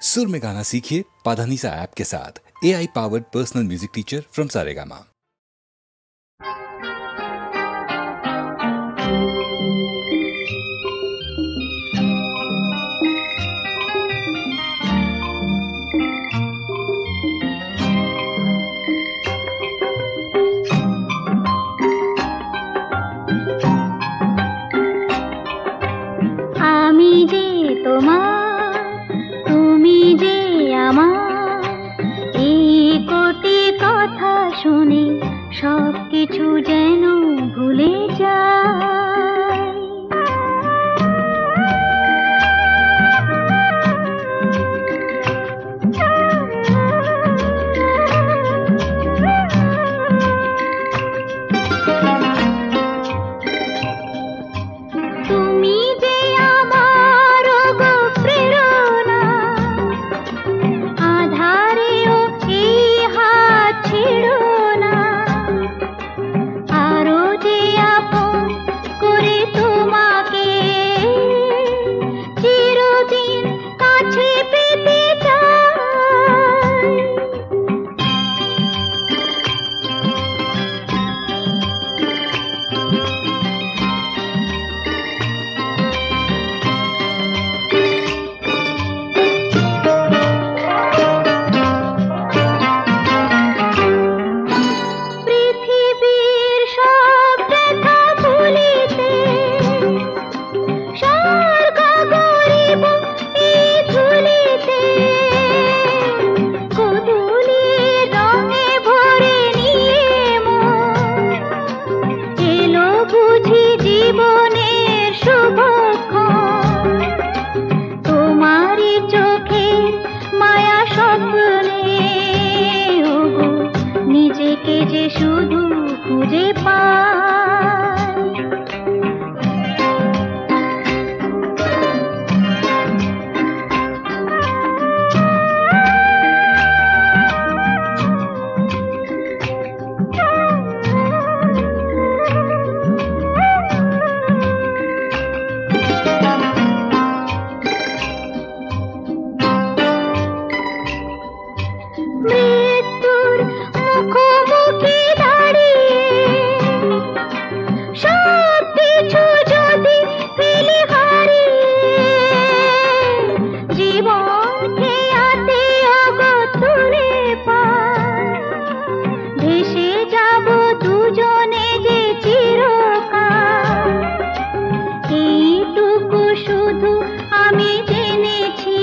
सुर में गाना सीखिए पाधानीसा ऐप के साथ। AI powered personal music teacher from Saregama. শুনে সব কিছু যেন ভুলে যায়। তুমি যে আমার গো প্রেরণা, আধারেও এই হাত ছেড়ো না, আরো যে আপন করে তোমাকে চিরদিন কাছে পেতে চাই। পৃথিবীর সব ব্যথা ভুলিতে স্বর্গ গরিব এই ধুলিতে, গোধূলির রঙে ভরে নিয়ে মন এলো বুঝি জীবনের শুভক্ষণ। তোমারই চোখে মায়া স্বপ্নে ওগো নিজেকে যে শুধু খুঁজে পাই। মৃত্যুর মুখোমুখি দাঁড়িয়ে সব কিছু যদি ফেলে হারিয়ে, জীবনকে হাতে ওগো তুলে পাই। ভেসে যাব দুজনে যে চিরকাল, এইটুকু শুধু আমি জেনেছি,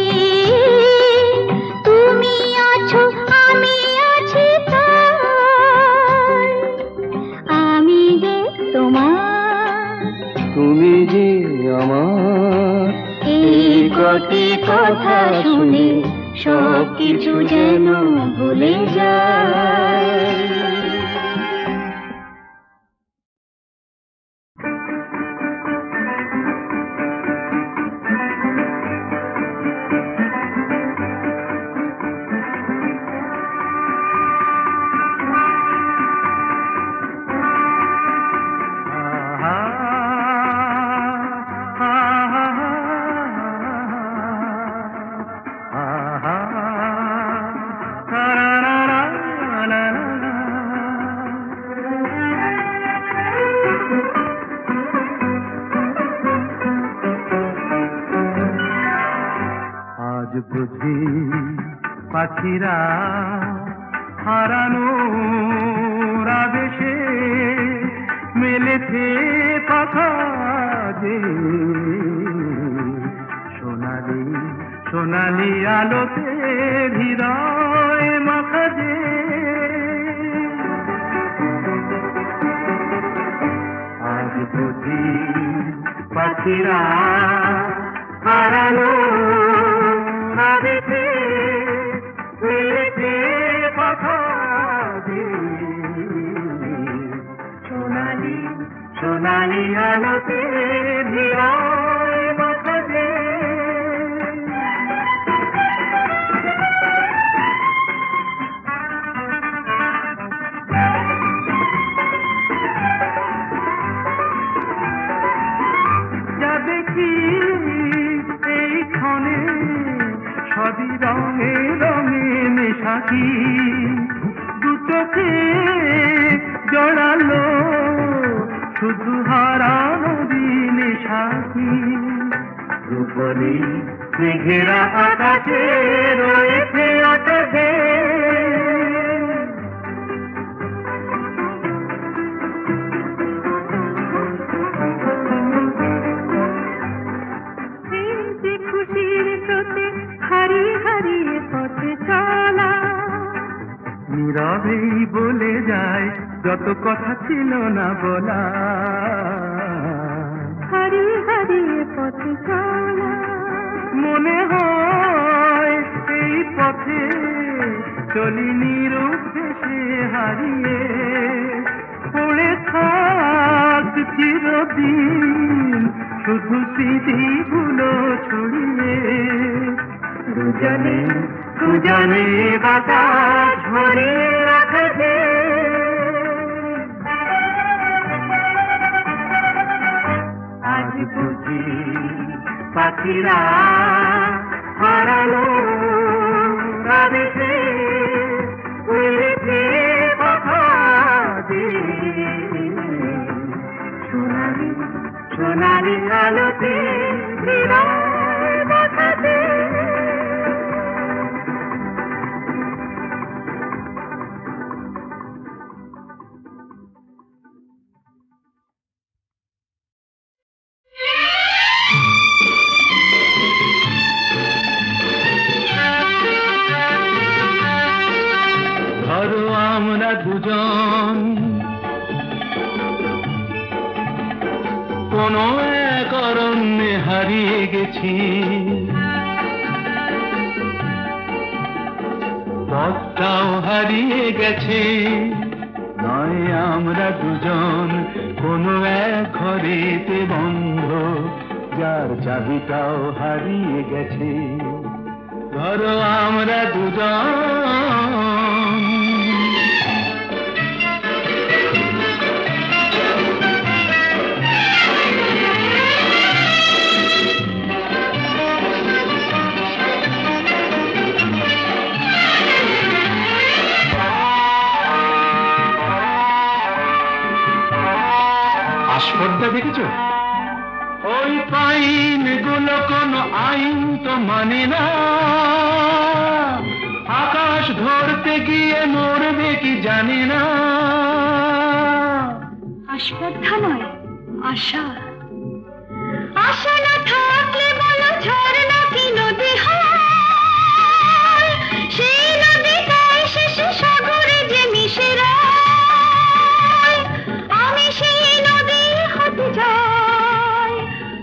তুমি আছো আমি আছি তাই। আমি যে তোমার, তুমি যে আমার, এই কটি কথা শুনে সব কিছু যেন ভুলে যায়। আজ বুঝি পাখিরা হারানোর আবেশে মেলেছে পাখা যে, সোনালি সোনালি আলোতে হৃদয় মাখা যে। আজ বুঝি পাখিরা হারানো আবেশে মেলেছে পাখা যে, সোনালি সোনালি আলোতে হৃদয় মাখা যে। যা দেখি এই ক্ষণে সবই রঙে রঙে মেশাকি দু চোখে জড়ালো শুধু হারানো দিনে সাথী রূপলি মেঘেরা আকাশে রয়েছে আকাশে খুশির স্রোতে হারিয়ে হারিয়ে পথে চলা নীরবেই বলে যায় যত কথা ছিল না বলা হারিয়ে হারিয়ে পথে চলা মনে হয় এই পথে চলি নিরুদ্দেশে হারিয়ে পড়ে থাক চিরদিন শুধু স্মৃতিগুলো ছড়িয়ে দুজনে দুজনে বাতাস ভরে রাখবে আজ বুঝি পাখিরা হারালো রাধেছে উড়েছে কথা দিয়ে সোনালি সোনালি আলোতে হৃদয় বাঁধাতে ধরো আমরা দুজন কোন এক অরণ্যে হারিয়ে গেছি পথটাও হারিয়ে গেছে নয় আমরা দুজন কোন এক ঘরেতে বন্ধ যার চাবিটাও হারিয়ে গেছে ধরো আমরা দুজন আস্পর্ধা দেখেছো ওই পাইন গুলো কোনো আইন তো মানে না আকাশ ধরতে গিয়ে মরবে কি জানি না আস্পর্ধা নয় আশা আশা না থাকলে বলো ঝর্ণা কি নদী হয় সেই নদীটাই শেষে সাগরে যে মিশে রয় আমি সেই নদী হতে যাই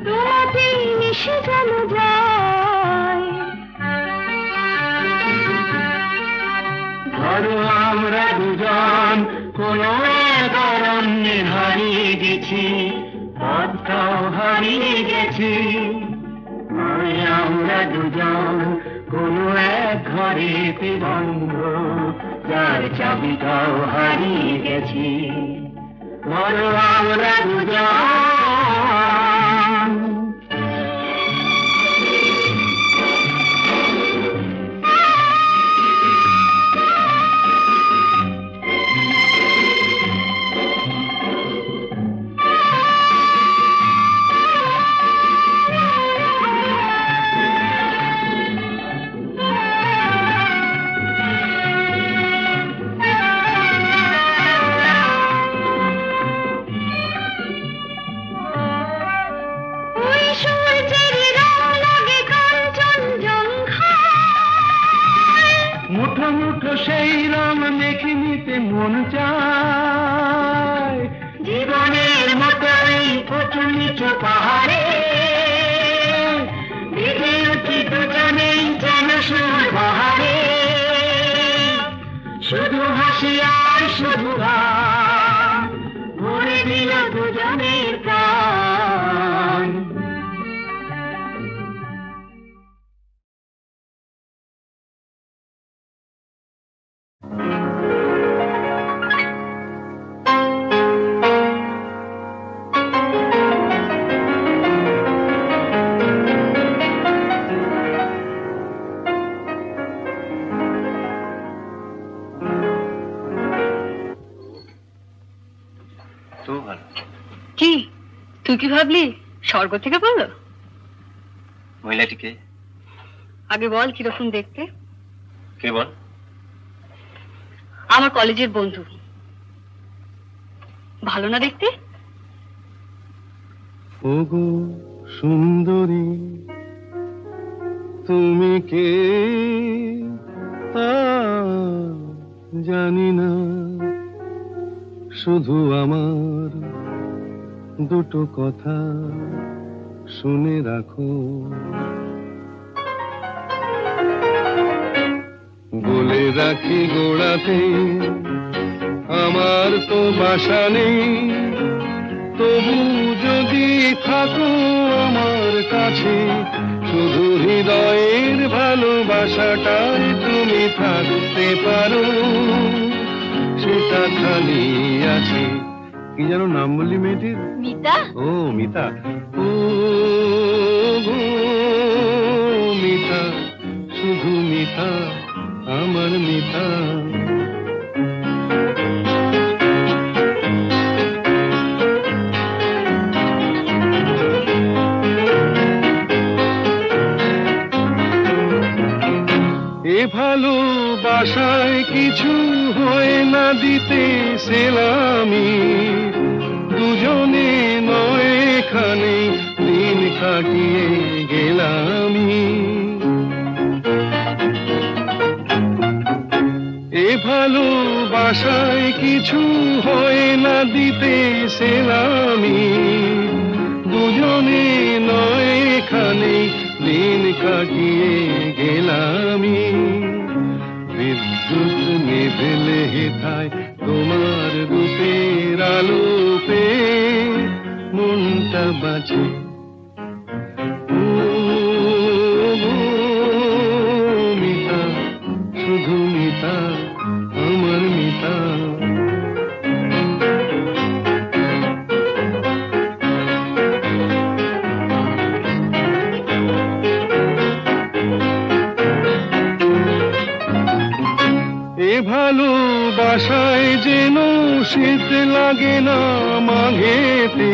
তোমাতে মিশে যেন যায় ধরো আমরা দুজন কোন এক অরণ্যে হারিয়ে গেছি পথটাও হারিয়ে গেছি নয় আমরা দুজন কোন এক ঘরেতে বন্ধ যার চাবিটাও হারিয়ে গেছি ধরো আমরা দুজন মুঠো মুঠো সেই রং মেখে নিতে মন চায় জীবনের মতো এই উঁচু নিচু পাহাড়ে ভিজে উঠি দুজনেই যেন সুর বাহারে শুধু হাসি আর শুধু গান ভরে দিল দুজনের প্রাণ ভালো। কি তুই কি ভাবলি স্বর্গ থেকে বললো? মহিলাটিকে আগে বল কিরকম দেখতে। কে বল? আমার কলেজের বন্ধু। ভালো না দেখতে? ওগো সুন্দরী তুমি কে তা জানি না, শুধু আমার দুটো কথা শুনে রাখো। বলে রাখি গোড়াতে আমার তো বাসা নেই, তবু যদি থাকো আমার কাছে, শুধু হৃদয়ের ভালোবাসাটাই তুমি থাকতে পারো, সেটা খালি আছে। কি যেন নাম বললি মেয়েটির? মিতা। ও মিতা। ও গো মিতা, শুধু মিতা, আমার মিতা। এ ভালোবাসায় কিছু হয় না দিতে সেলামি, দুজনে নয় এখানে দিন কাটিয়ে গেলামি। এ ভালোবাসায় কিছু হয় না দিতে সেলামি, দুজনে নয় এখানে দিন কাটিয়ে গেলামি। বিদ্যুৎ নিভেলে হেথায় তোমার রূপের আলো পেয়ে মনটা বাঁচে। ও মিতা, শুধু মিতা, আমার মিতা। এ ভালোবাসায় যেন শীত লাগে না মাঘেতে,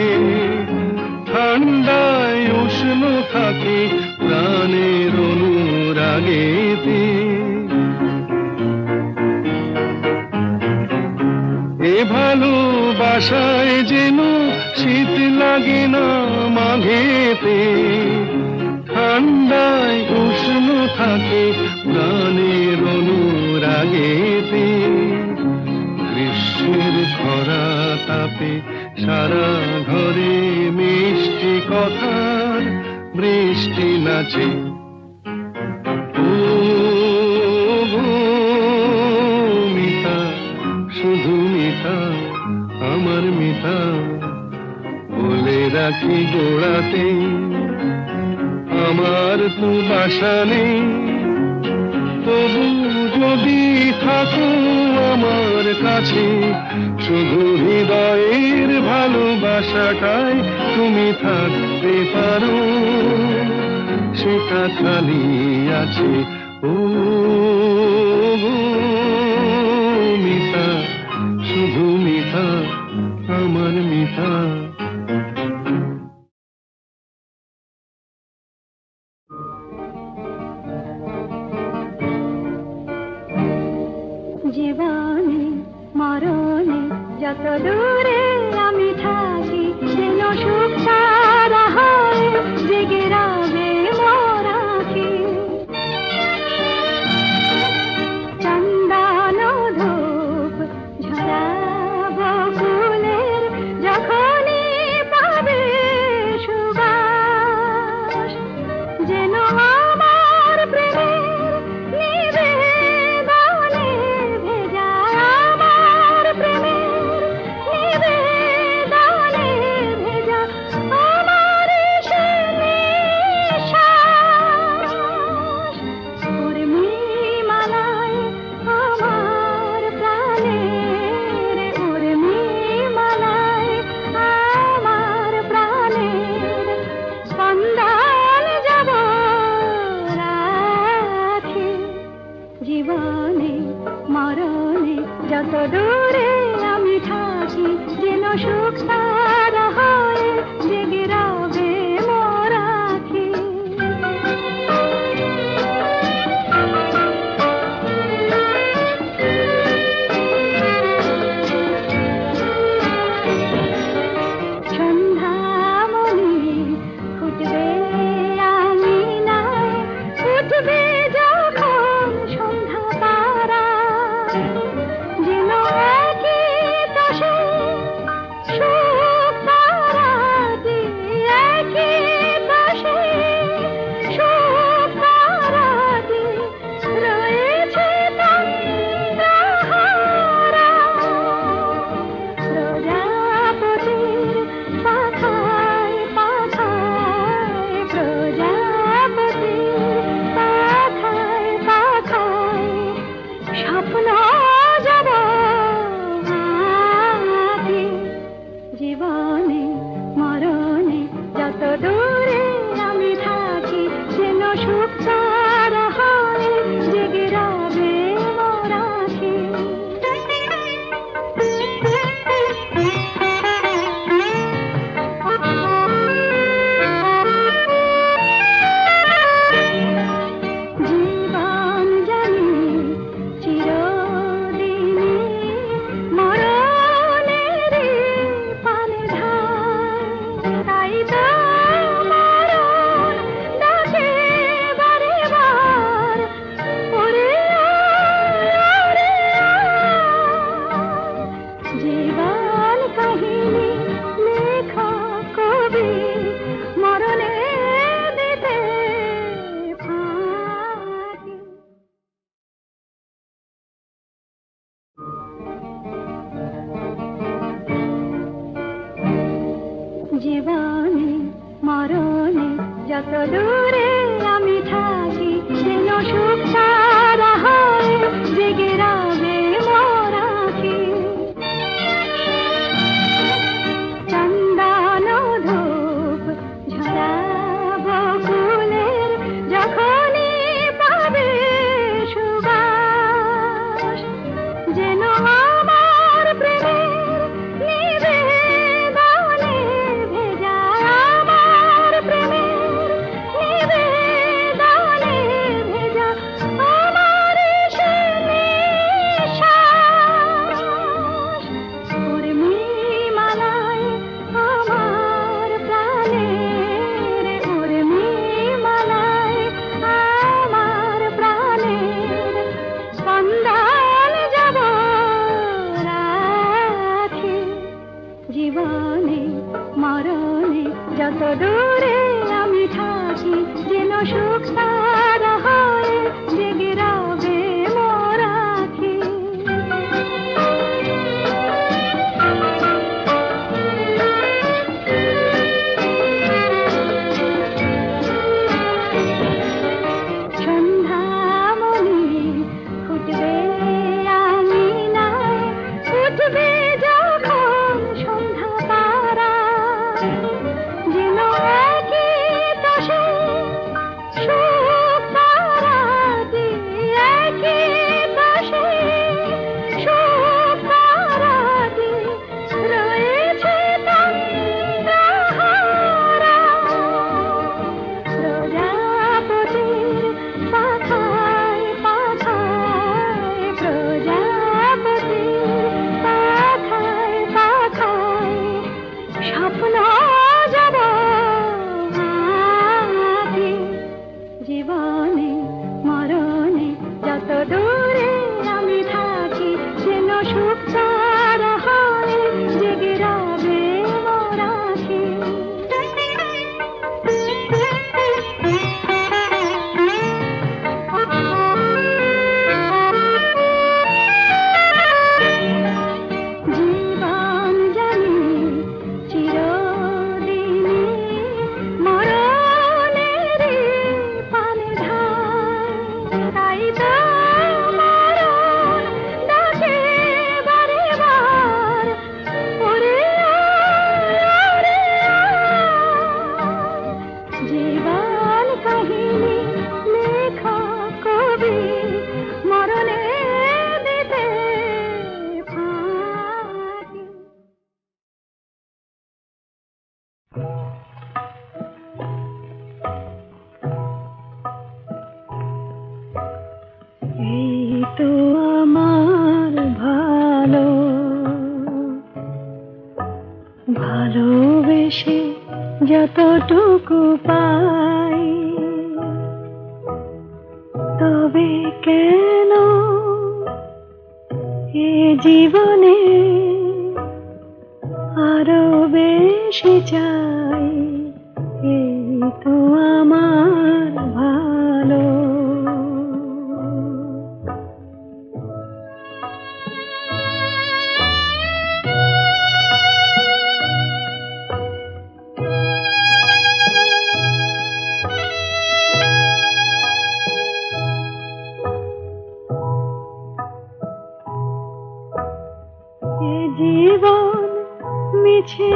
ঠান্ডায় উষ্ণ থাকে প্রাণের অনুরাগেতে। এ ভালোবাসায় যেন শীত লাগে না মাঘেতে, ঠান্ডায় উষ্ণ থাকে প্রাণের অনুরাগেতে। গ্রীষ্মের খরা তাপে সারা ঘরে মিষ্টি কথার বৃষ্টি নাচে। ও গো মিতা, শুধু মিতা, আমার মিতা। বলে রাখি গোড়াতে আমার তো বাসা নেই, তবু যদি থাকো আমার কাছে, শুধু হৃদয়ের ভালোবাসাটাই তুমি থাকতে পারো, সেটা খালি আছে। ও গো মিতা, শুধু মিতা, আমার মিতা। জীবনে মরণে যত দূরে আমি থাকি, যেন সুখ সারা হয় জেগে রবে মোর আঁখি। চন্দন ধূপ ঝরাব ফুলের যখনই পাবে সুবাস, যেন আমার প্রেমের জীবনে মরণে যত দূরে আমি থাকি। থাকি যেন সুখ তারা হয়ে জেগে রবে মোর আঁখি। সন্ধ্যামণি ফুটবে আঙিনায়, উঠবে যখন সন্ধ্যা তারা, যেন একই পাশে সুখ তারাটি, একই পাশে সুখ তারাটি রয়েছে তন্দ্রাহারা। প্রজাপতির পাখায় পাখায়, প্রজাপতির পাখায় পাখায় স্বপ্ন যাব আঁকি। জীবনে মরণে যত দূরে আমি থাকি যেন সুখ তারা হয় জেগে রবে মোর আঁখি। জীবন জানি চিরদিনই মরণেরই পানে ধার, তাই তো মরণ ডাকে বারে বার, ওরে ওরে জীবন কাহিনী লেখক কবি মরণে দিতে ফাঁকি। জীবনে মরণে যত দূরে আমি থাকি যেন সুখ তারা হয় জেগে রবে মোর আঁখি। চন্দন ধূপ ঝরাব ফুলের যখনই পাবে সুবাস, যেন আমার প্রেমের নিবেদনে ভেজা, আমার প্রেমের এই তো আমার ভালো, ভালোবেসে যতটুকু পাই, তবে কেন এ জীবনে আরো বেশি চাই, এই তো আমার ভালো। এ জীবন মিছে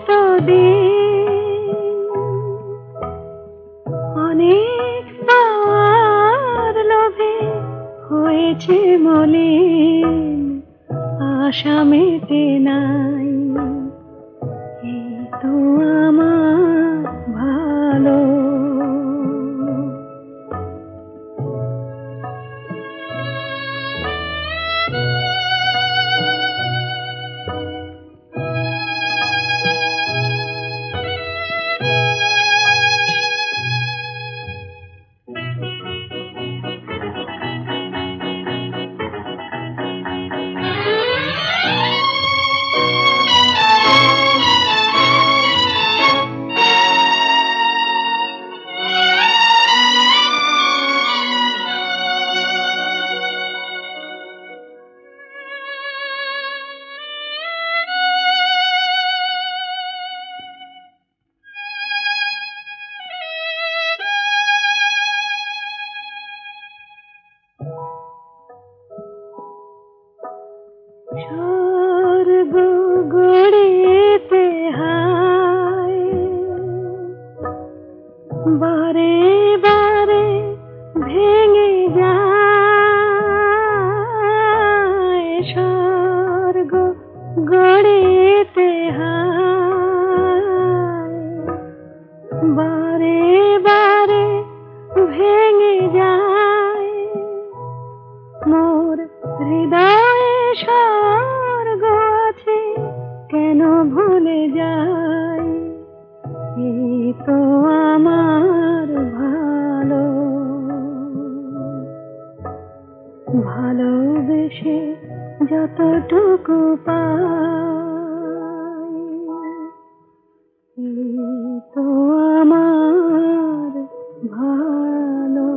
তো দিন, অনেক পাওয়ার লোভে হয়েছে মলিন, আশা মেটে নাই, এই তো আমার ভালো। স্বর্গ গড়িতে হায়, বারে বারে ভেঙে যায়, স্বর্গ গড়িতে হায়, বারে বারে ভেঙে যায়, মোর হৃদয়ে স্বর্গ আছে কেন ভুলে যাই, এই তো আমার ভালো, ভালোবেসে যতটুকু পাই, এই তো আমার ভালো।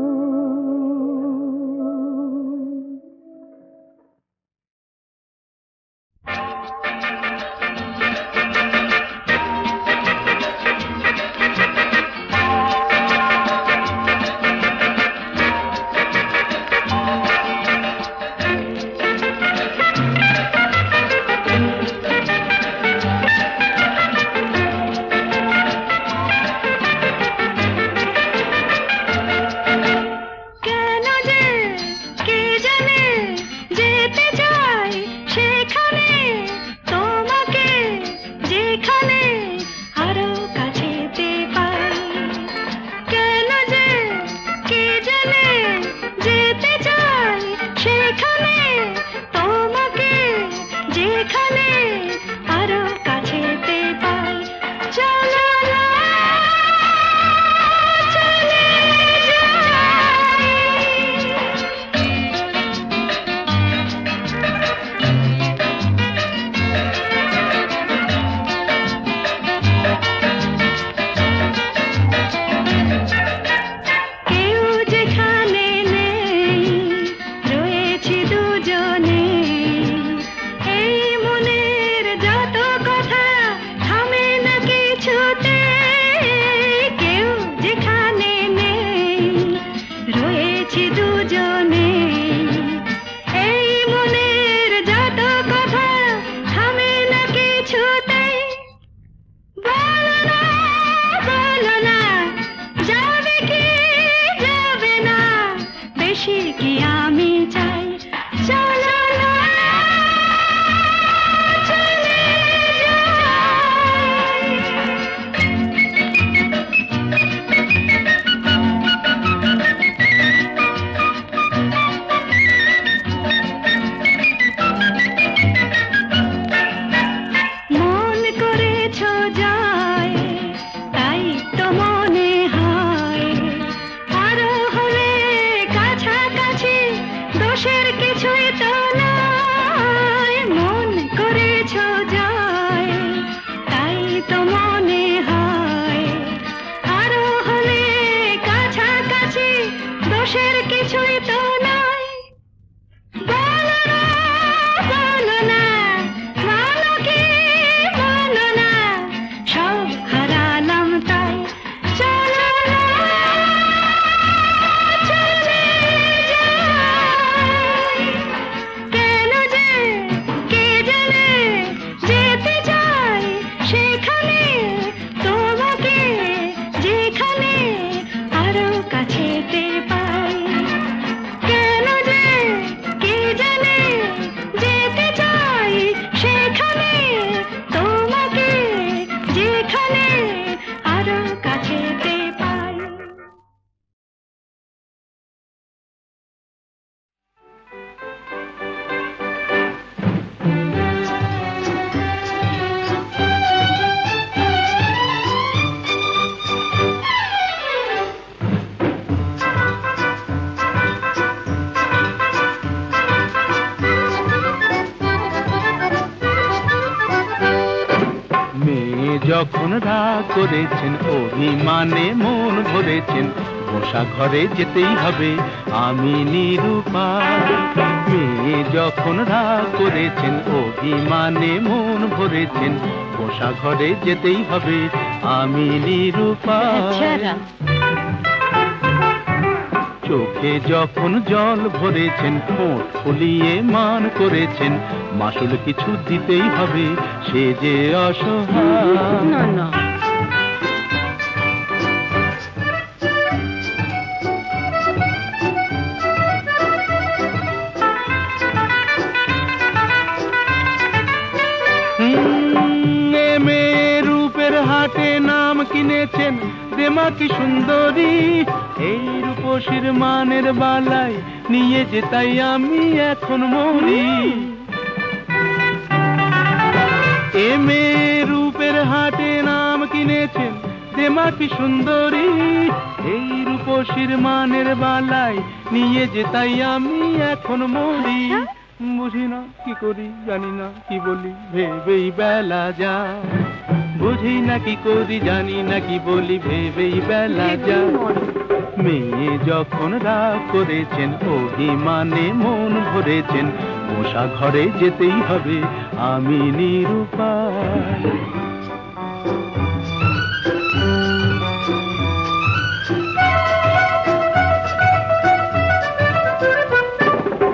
দোষের কিছুই তো নাই, মন করেছ যায়, তাই তো মনে হয় আরো হলে কাছাকাছি, দোষের কিছুই তো নাই। বলো না, বলো না, বলো কি বলো না, সব হারালাম তাই। চলো না, চলে যাই, কেন যে কে জানে, যেতে চাই সেখানে, তোমাকে যেখানে আরো কাছেতে পাই। কেন যে কে জানে, যেতে চাই সেখানে, তোমাকে যেখানে আরো কাছেতে পাই। মেয়ে যখন রাগ করেছেন, অভিমানে মন ভরেছেন, বসা ঘরে যেতেই হবে আমি নিরুপায়। মেয়ে যখন রাগ করেছেন, অভিমানে মন ভরেছেন, বসা ঘরে যেতেই হবে আমি নিরুপায়। চোখে যখন জল ভরেছেন, ঠোঁট ফুলিয়ে মান করেছেন, মাসুল কিছু দিতেই হবে, সে যে অসহায়। না না, মেয়ের রূপের হাটে নাম কিনেছেন, দেমা কি সুন্দরী, এই রূপসীর মানের বালাই নিয়ে যে তাই আমি এখন মরি। এ মেয়ের রূপের হাটে নাম কিনেছেন, দেমা কি সুন্দরী, এই রূপসীর মানের বালাই নিয়ে যে তাই আমি এখন মরি। বুঝি না কি করি, জানি না কি বলি, ভেবেই বেলা যায়। বুঝি না কি করি, জানি না কি বলি, ভেবেই বেলা যায়। মেয়ে যখন রাগ করেছেন, অভিমানে মন ভরেছেন, বসা ঘরে যেতেই হবে আমি নিরুপায়।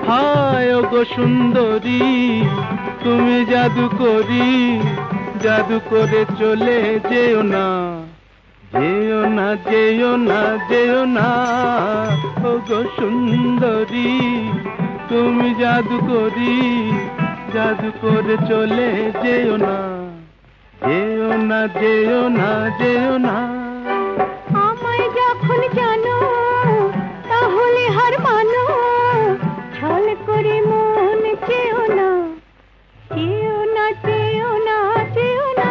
হায় ওগো সুন্দরী, তুমি জাদু করি, জাদু করে চলে যেও না, যেও না, যেও না, যেও না। ওগো সুন্দরী, তুমি জাদু করি, জাদু করে চলে যেও না, যেও না, যেও না, যেও না। আমায় যখন জানো তাহলে হার মানো, ছল করে মন চেও না, চেও না, চেও না, চেও না।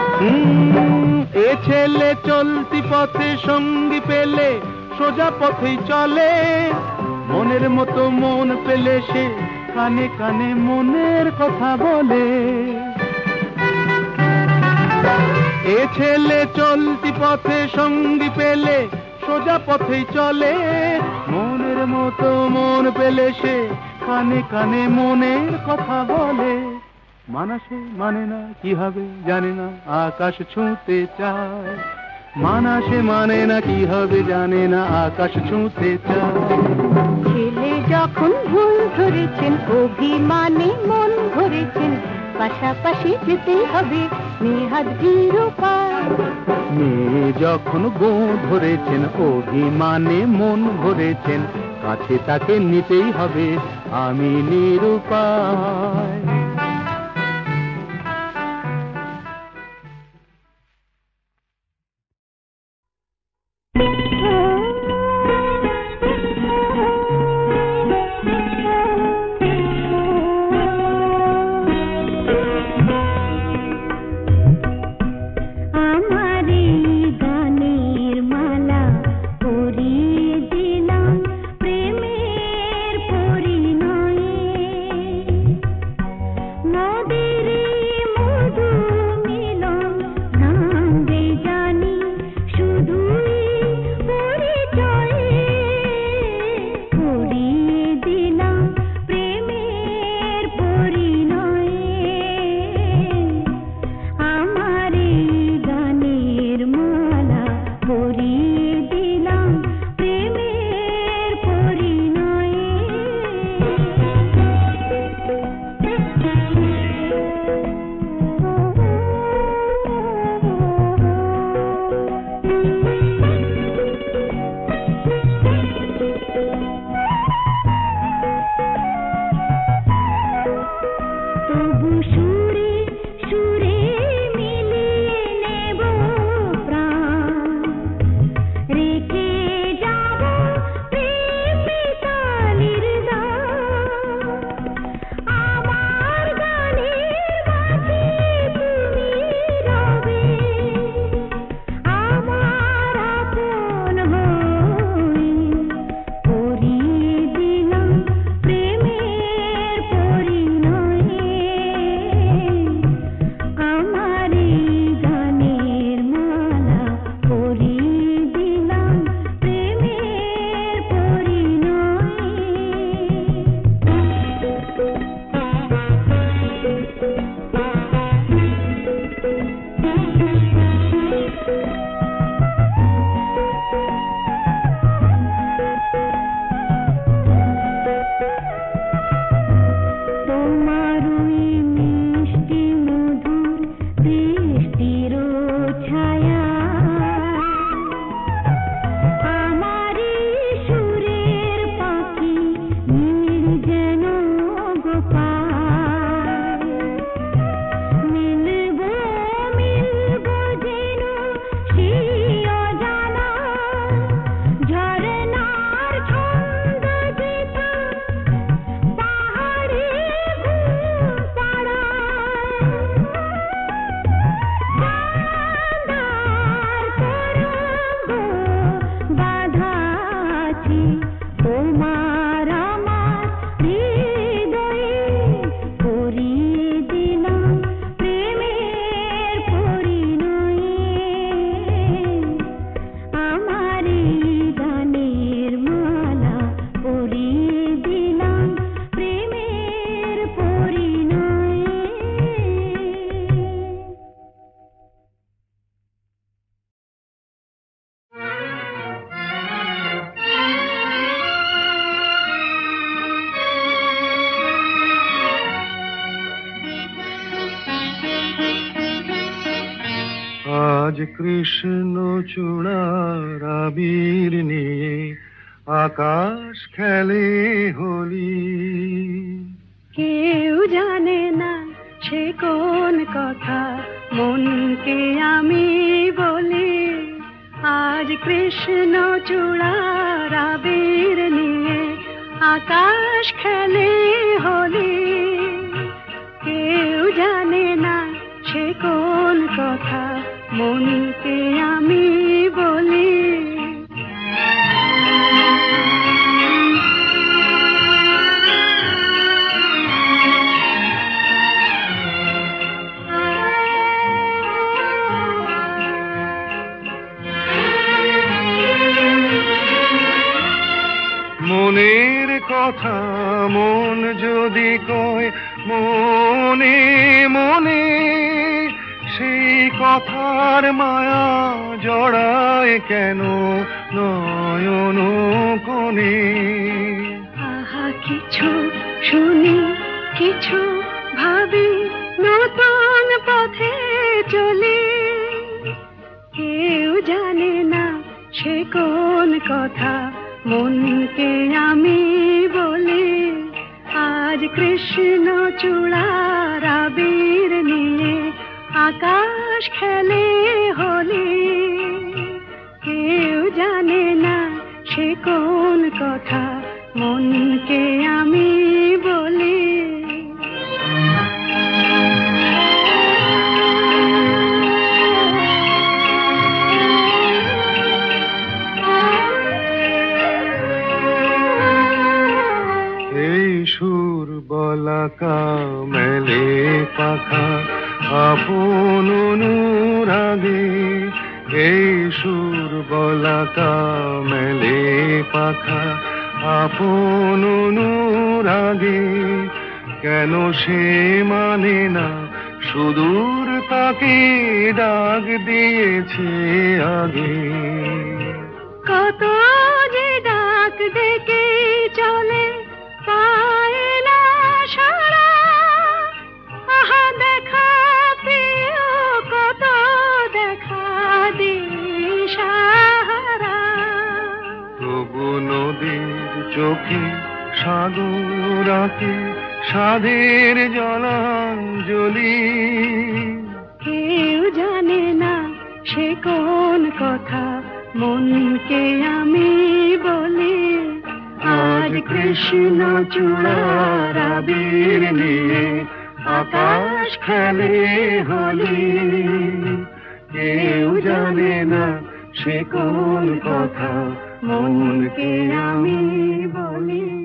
এ ছেলে চলতি পথে সঙ্গী পেলে সোজা পথেই চলে, মনের মতো মন পেলে সে কানে কানে মনের কথা বলে। এ ছেলে চলতি পথে সঙ্গী পেলে সোজা পথেই চলে, মনের মতো মন পেলে সে কানে কানে মনের কথা বলে। মানাসে মানে না কি হবে জানে না, আকাশ ছুঁতে চায়। মানাসে মানে না কি হবে জানে না, আকাশ ছুঁতে চায়। ছেলে যখন ভুল ধরেছেন, অভিমানে মন ভরেছেন, পাশাপাশি যেতেই হবে নেহাত নিরুপায়। মেয়ে যখন বউ ধরেছেন, অভিমানে মন ভরেছেন, কাছে তাকে নিতেই হবে আমি নিরুপায়। পরিণয় আজ কৃষ্ণ চূড়ার আবির নিয়ে আকাশ খেলে হোলি। কেউ জানে না সে কোন কথা মনকে আমি বলি। আজ কৃষ্ণ চূড়ার আবির নিয়ে আকাশ খেলে হোলি। কেউ জানে না সে কোন কথা মনকে আমি বলি। মনের কথা মন যদি কয় মনে মনে, সেই কথার মায়া জড়ায় কেন নয়ন কোণে। আহা কিছু শুনি কিছু ভাবি নতুন পথে চলি। কেউ জানে না সে কোন কথা মনকে আমি বলি। আজ কৃষ্ণ চূড়ার আবির নিয়ে আকাশ খেলে হোলি। কেউ জানে না সে কোন কথা মনকে আমি বলি। সুর বলাকা মেলে পাখা আপন অনুরাগে। এই সুর বলাকা মেলে পাখা আপন অনুরাগে। কেন সে মানে না সুদূর তাকে ডাক দিয়েছে আগে। কত যে ডাক ডেকে চলে পায় না সারা। আহা দেখা প্রিয় কত দেখা দিশাহারা। তবু নদীর চোখে সাগর আঁকে সাধের জলাঞ্জলি। কেউ জানে না সে কোন কথা মনকে আমি বলি। আজ কৃষ্ণ চূড়ার আবির নিয়ে আকাশ খেলে হোলি। কেউ জানে না সে কোন কথা মনকে আমি বলি।